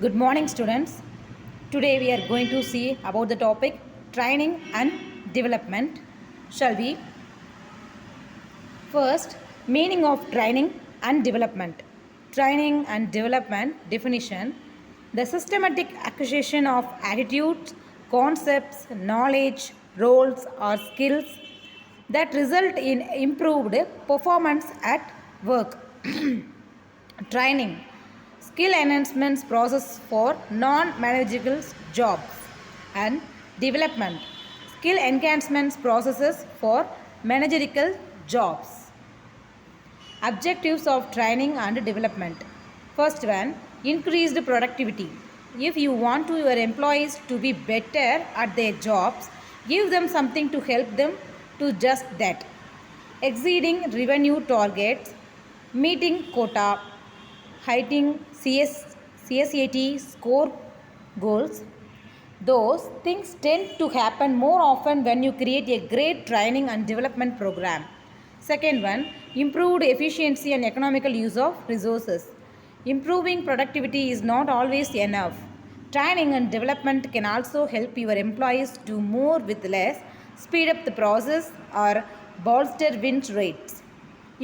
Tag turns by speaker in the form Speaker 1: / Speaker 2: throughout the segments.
Speaker 1: Good morning, students. Today we are going to see about the topic training and development. Shall we? First, meaning of training and development. Training and development definition: the systematic acquisition of attitudes, concepts, knowledge, roles, or skills that result in improved performance at work. Training: skill enhancements process for non-managerial jobs. And development: skill enhancements processes for managerial jobs. Objectives of training and development. First one, increased productivity. If you want your employees to be better at their jobs, give them something to help them to just that. Exceeding revenue targets, meeting quota, hitting CSAT score goals. Those things tend to happen more often when you create a great training and development program. Second one, improved efficiency and economical use of resources. Improving productivity is not always enough. Training and development can also help your employees do more with less, speed up the process, or bolster win rates.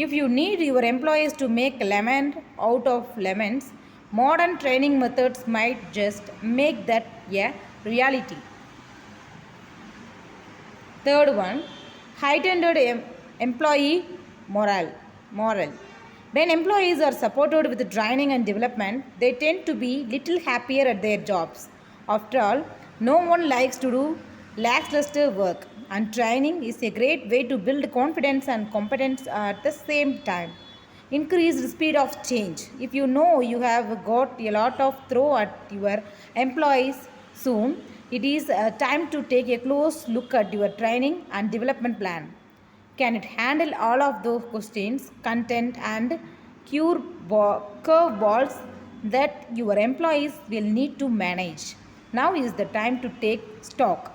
Speaker 1: If you need your employees to make lemon out of lemons, modern training methods might just make that a reality. Third one, heightened employee morale. When employees are supported with training and development, they tend to be little happier at their jobs. After all, no one likes to do lackluster work, and training is a great way to build confidence and competence at the same time. Increased speed of change. If you know you have got a lot of throw at your employees soon, it is time to take a close look at your training and development plan. Can it handle all of those questions, content, and curveballs that your employees will need to manage? Now is the time to take stock.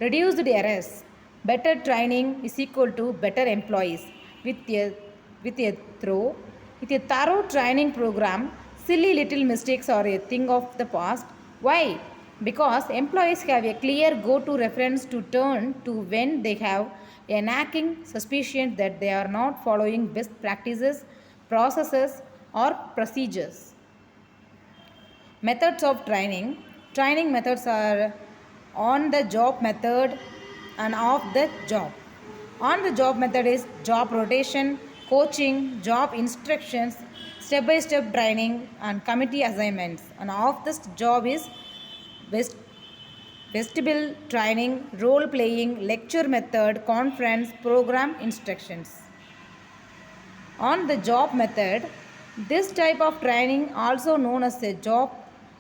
Speaker 1: Reduced errors. Better training is equal to better employees. With a, with a thorough, with a thorough training program, silly little mistakes are a thing of the past. Why? Because employees have a clear go-to reference to turn to when they have a nagging suspicion that they are not following best practices, processes, or procedures. Methods of training. Training methods are on the job method and off the job. On the job method is job rotation, coaching, job instructions, step by step training, and committee assignments. And off this job is vestibular training, role playing, lecture method, conference, program instructions. On the job method, this type of training, also known as a job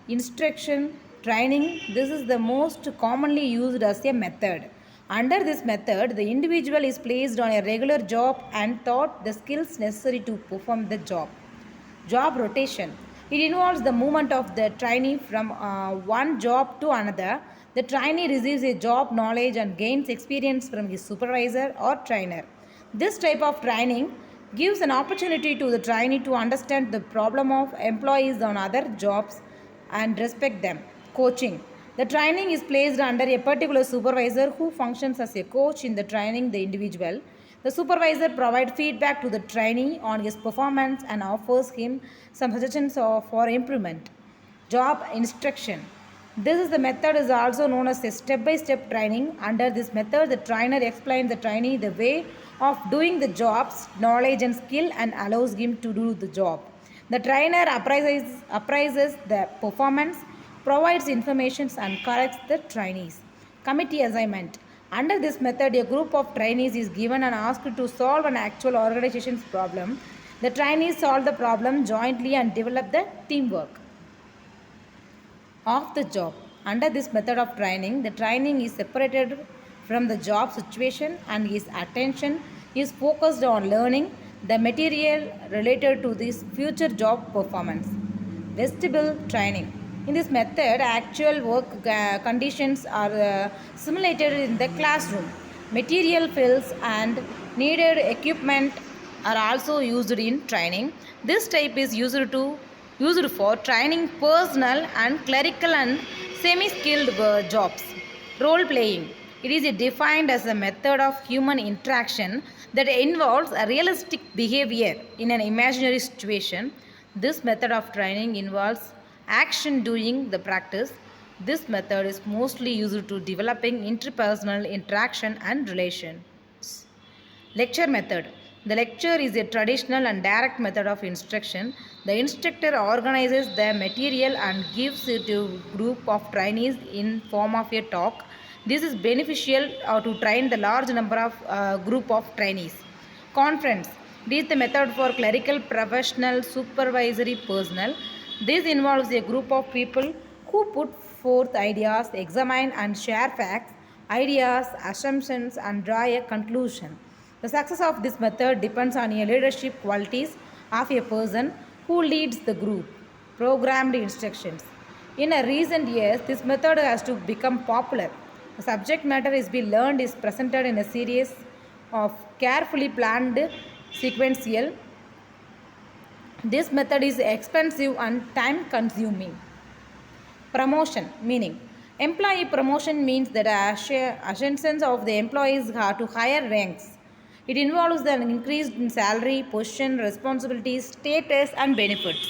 Speaker 1: instruction training, this is the most commonly used as a method. Under this method, the individual is placed on a regular job and taught the skills necessary to perform the job. Job rotation. It involves the movement of the trainee from one job to another. The trainee receives a job knowledge and gains experience from his supervisor or trainer. This type of training gives an opportunity to the trainee to understand the problem of employees on other jobs and respect them. Coaching. The training is placed under a particular supervisor who functions as a coach in the training the individual. The supervisor provides feedback to the trainee on his performance and offers him some suggestions for improvement. Job instruction. This is the method is also known as a step-by-step training. Under this method, the trainer explains the trainee the way of doing the job's knowledge and skill and allows him to do the job. The trainer appraises the performance, provides information and corrects the trainees. Committee assignment. Under this method, a group of trainees is given and asked to solve an actual organization's problem. The trainees solve the problem jointly and develop the teamwork. Off the job. Under this method of training, the training is separated from the job situation and his attention is focused on learning the material related to this future job performance. Vestibule training. In this method, actual work conditions are simulated in the classroom. Material fields and needed equipment are also used in training. This type is used for training personnel and clerical and semi-skilled jobs. Role playing. It is defined as a method of human interaction that involves a realistic behavior in an imaginary situation. This method of training involves action during the practice. This method is mostly used to developing interpersonal interaction and relations. Lecture method. The lecture is a traditional and direct method of instruction. The instructor organizes the material and gives it to a group of trainees in form of a talk. This is beneficial to train the large number of group of trainees. Conference. This is the method for clerical, professional, supervisory personnel. This involves a group of people who put forth ideas, examine and share facts, ideas, assumptions, and draw a conclusion. The success of this method depends on the leadership qualities of a person who leads the group. Programmed instructions. In a recent years, this method has to become popular. The subject matter is be learned is presented in a series of carefully planned sequential. This method is expensive and time consuming. Promotion meaning employee promotion means that ascension of the employees are to higher ranks. It involves an increase in salary, position, responsibilities, status, and benefits.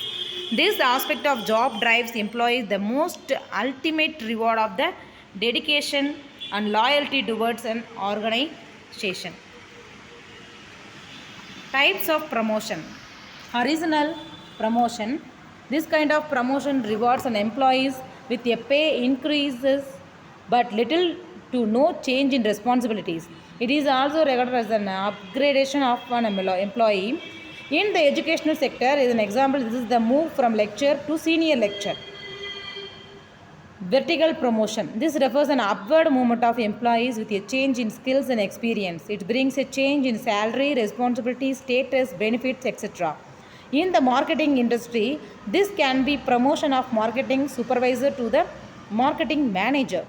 Speaker 1: This aspect of job drives employees the most ultimate reward of the dedication and loyalty towards an organization. Types of promotion. Horizontal promotion. This kind of promotion rewards an employees with a pay increases but little to no change in responsibilities. It is also regarded as an upgradation of an employee. In the educational sector, as an example, this is the move from lecturer to senior lecturer. Vertical promotion. This refers an upward movement of employees with a change in skills and experience. It brings a change in salary, responsibility, status, benefits, etc. In the marketing industry, this can be promotion of marketing supervisor to the marketing manager.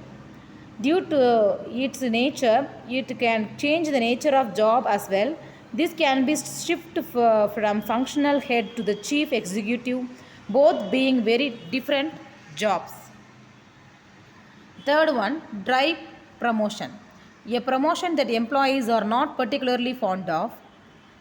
Speaker 1: Due to its nature, it can change the nature of job as well. This can be shift from functional head to the chief executive, both being very different jobs. Third one, drive promotion. A promotion that employees are not particularly fond of.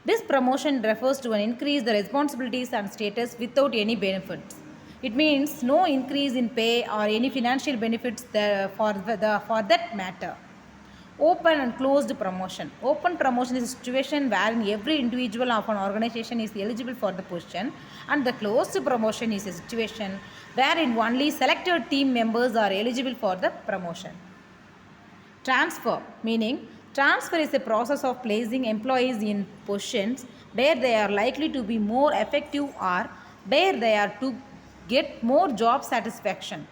Speaker 1: This promotion refers to an increase in the responsibilities and status without any benefits. It means no increase in pay or any financial benefits for that matter. Open and closed promotion. Open promotion is a situation wherein every individual of an organization is eligible for the position, and the closed promotion is a situation wherein only selected team members are eligible for the promotion. Transfer meaning transfer is a process of placing employees in positions where they are likely to be more effective or where they are to get more job satisfaction.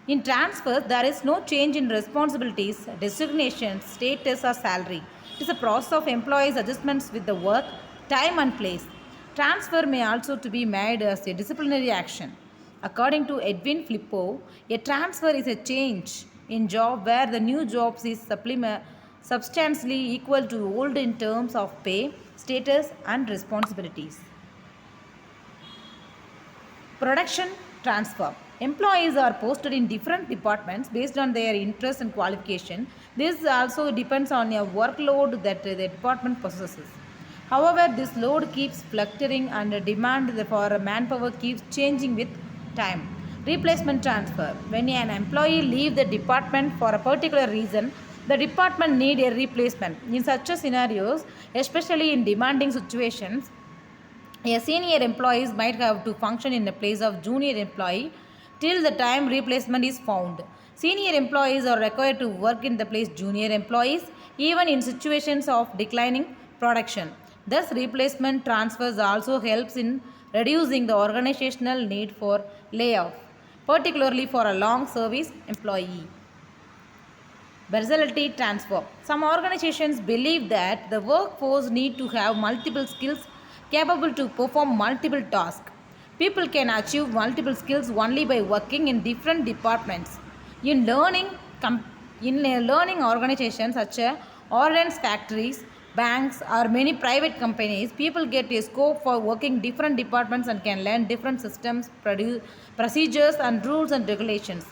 Speaker 1: In transfers, there is no change in responsibilities, designations, status, or salary. It is a process of employees' adjustments with the work, time, and place. Transfer may also to be made as a disciplinary action. According to Edwin Flippo, a transfer is a change in job where the new job is substantially equal to old in terms of pay, status, and responsibilities. Production transfer. Employees are posted in different departments based on their interest and qualification. This also depends on a workload that the department possesses. However, this load keeps fluctuating and the demand for manpower keeps changing with time. Replacement transfer. When an employee leaves the department for a particular reason, the department needs a replacement. In such a scenarios, especially in demanding situations, a senior employee might have to function in the place of junior employee till the time replacement is found. Senior employees are required to work in the place junior employees even in situations of declining production. Thus, replacement transfers also helps in reducing the organizational need for layoff, particularly for a long service employee. Versatility transfer. Some organizations believe that the workforce need to have multiple skills capable to perform multiple tasks. People can achieve multiple skills only by working in different departments. In learning organizations such as ordnance factories, banks, or many private companies, people get a scope for working different departments and can learn different systems, procedures, and rules and regulations.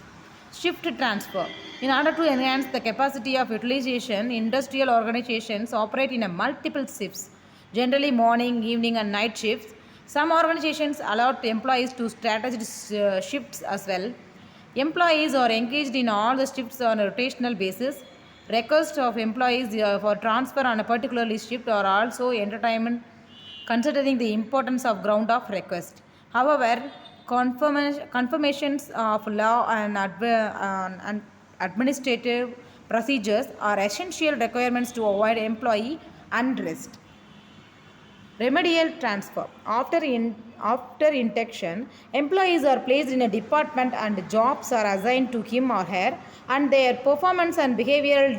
Speaker 1: Shift transfer. In order to enhance the capacity of utilization, industrial organizations operate in a multiple shifts, generally morning, evening, and night shifts. Some organizations allow employees to strategic shifts as well. Employees are engaged in all the shifts on a rotational basis. Requests of employees for transfer on a particular shift are also entertainment, considering the importance of ground of request. However, confirmations of law and administrative procedures are essential requirements to avoid employee unrest. Remedial transfer. After induction, employees are placed in a department and jobs are assigned to him or her, and their performance and behavioral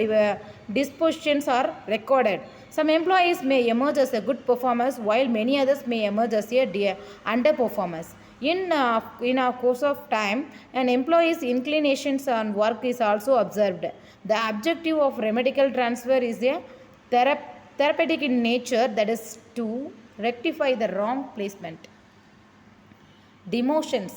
Speaker 1: dispositions are recorded. Some employees may emerge as a good performers, while many others may emerge as a underperformers. In a course of time, an employee's inclinations on work is also observed. The objective of remedial transfer is a therapeutic in nature, that is to rectify the wrong placement. Demotions.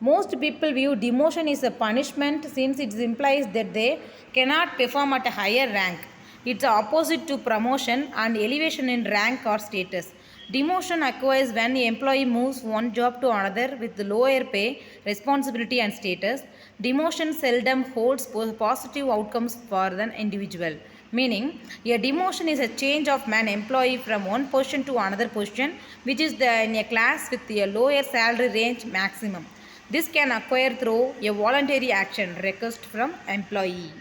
Speaker 1: Most people view demotion as a punishment since it implies that they cannot perform at a higher rank. It's the opposite to promotion and elevation in rank or status. Demotion occurs when the employee moves one job to another with lower pay, responsibility, and status. Demotion seldom holds positive outcomes for the individual. Meaning, a demotion is a change of an employee from one position to another position, which is in a class with a lower salary range maximum. This can occur through a voluntary action request from employee.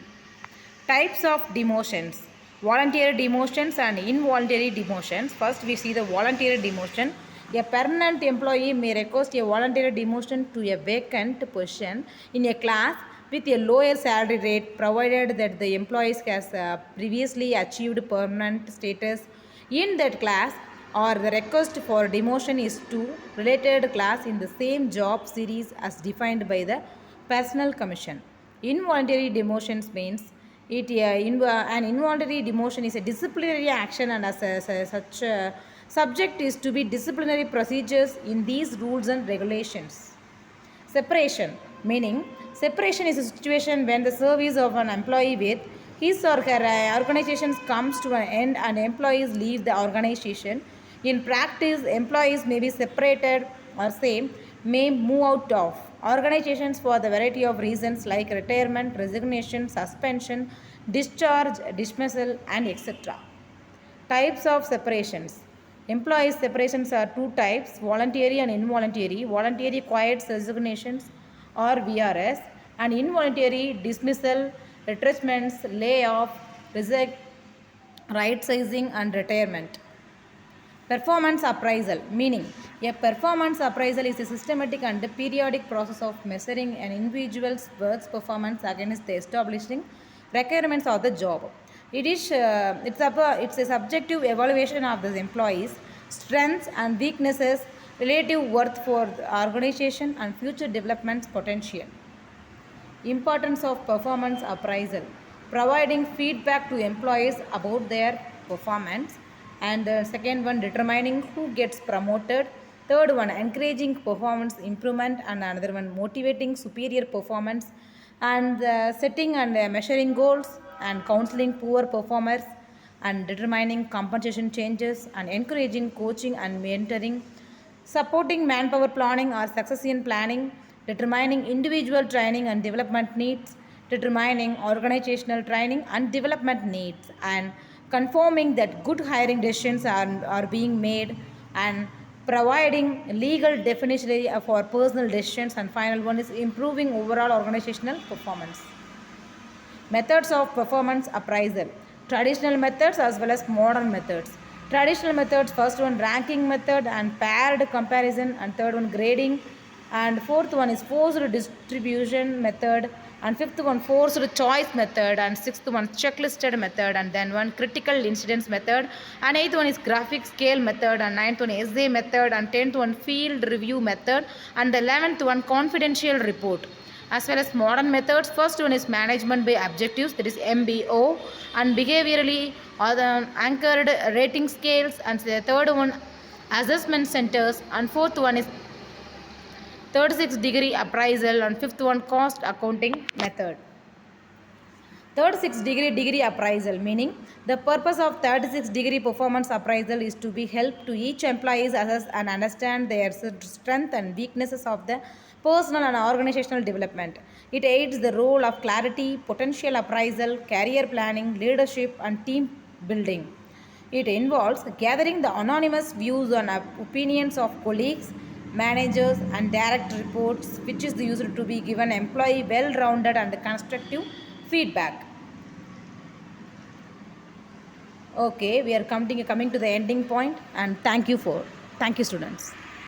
Speaker 1: Types of demotions. Voluntary demotions and involuntary demotions. First, we see the voluntary demotion. A permanent employee may request a voluntary demotion to a vacant position in a class with a lower salary rate, provided that the employee has previously achieved permanent status in that class, or the request for demotion is to related class in the same job series as defined by the Personnel Commission. Involuntary demotions means an involuntary demotion is a disciplinary action, and such subject is to be disciplinary procedures in these rules and regulations. Separation. Meaning, separation is a situation when the service of an employee with his or her organization comes to an end and employees leave the organization. In practice, employees may be separated or may move out of organizations for the variety of reasons like retirement, resignation, suspension, discharge, dismissal, and etc. Types of separations. Employees separations are two types: voluntary and involuntary. Voluntary quiet resignations or VRS, and involuntary dismissal, retrenchments, layoff, right sizing, and retirement. Performance appraisal. Meaning, a performance appraisal is a systematic and periodic process of measuring an individual's work's performance against the establishing requirements of the job. It's a subjective evaluation of the employees' strengths and weaknesses, relative worth for the organization, and future development potential. Importance of performance appraisal. Providing feedback to employees about their performance. And the second one, determining who gets promoted. Third one, encouraging performance improvement. And another one, motivating superior performance. And setting and measuring goals, and counseling poor performers, and determining compensation changes, and encouraging coaching and mentoring, supporting manpower planning or succession planning, determining individual training and development needs, determining organizational training and development needs, and confirming that good hiring decisions are being made, and providing legal definition for personal decisions, and final one is improving overall organizational performance. Methods of performance appraisal. Traditional methods as well as modern methods. Traditional methods, first one ranking method and paired comparison, and third one grading, and fourth one is forced distribution method, and fifth one forced choice method, and sixth one checklisted method, and then one critical incidence method, and eighth one is graphic scale method, and ninth one essay method, and 10th one field review method, and the 11th one confidential report. as well as modern methods. First one is management by objectives, that is MBO, and behaviorally or the anchored rating scales, and the third one assessment centers, and fourth one is 36-degree appraisal, and fifth one cost accounting method. 36-degree appraisal, meaning the purpose of 36-degree performance appraisal is to be help to each employee assess and understand their strength and weaknesses of the personal and organizational development. It aids the role of clarity, potential appraisal, career planning, leadership, and team building. It involves gathering the anonymous views and opinions of colleagues, managers, and direct reports, which is used to be given employee well-rounded and constructive feedback. Okay, we are coming to the ending point, and thank you students.